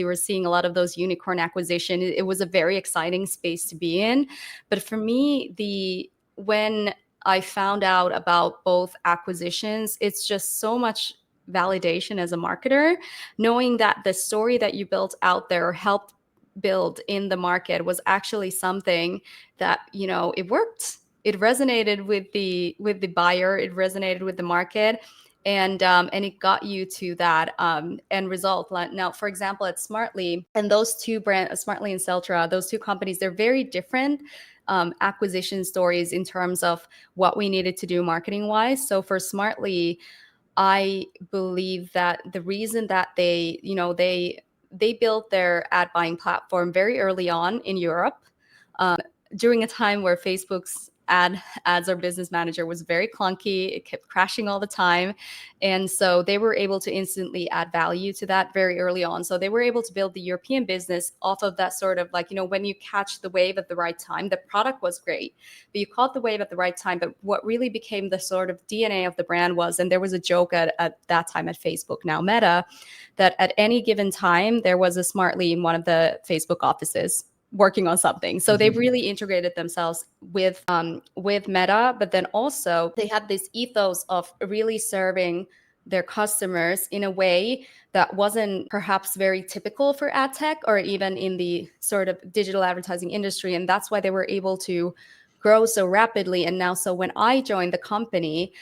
we were seeing a lot of those unicorn acquisition. It was a very exciting space to be in. But for me, when I found out about both acquisitions, it's just so much validation as a marketer, knowing that the story that you built out there or helped build in the market was actually something that, it worked. It resonated with the buyer, it resonated with the market, and it got you to that end result. Now, for example, at Smartly, and those two brands, Smartly and Celtra, those two companies, they're very different acquisition stories in terms of what we needed to do marketing wise. So for Smartly, I believe that the reason that they built their ad buying platform very early on in Europe, during a time where Facebook's ads or business manager was very clunky. It kept crashing all the time. And so they were able to instantly add value to that very early on. So they were able to build the European business off of that sort of like, when you catch the wave at the right time. The product was great, but you caught the wave at the right time. But what really became the sort of DNA of the brand was, and there was a joke at that time at Facebook, now Meta, that at any given time, there was a Smartly in one of the Facebook offices working on something. So they've really integrated themselves with Meta, but then also they had this ethos of really serving their customers in a way that wasn't perhaps very typical for ad tech or even in the sort of digital advertising industry. And that's why they were able to grow so rapidly. And now, so when I joined the company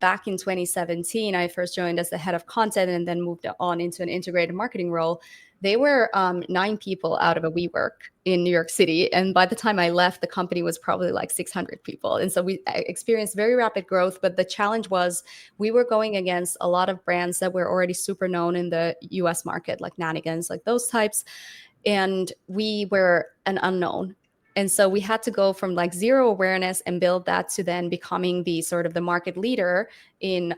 back in 2017, I first joined as the head of content and then moved on into an integrated marketing role. They were 9 people out of a WeWork in New York City. And by the time I left, the company was probably like 600 people. And so we experienced very rapid growth. But the challenge was we were going against a lot of brands that were already super known in the US market, like Nanigans, like those types. And we were an unknown. And so we had to go from like zero awareness and build that to then becoming the sort of the market leader in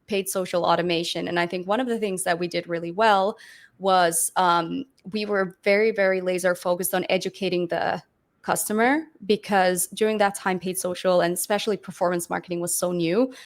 paid social automation. And I think one of the things that we did really well was we were very, very laser focused on educating the customer, because during that time, paid social and especially performance marketing was so new.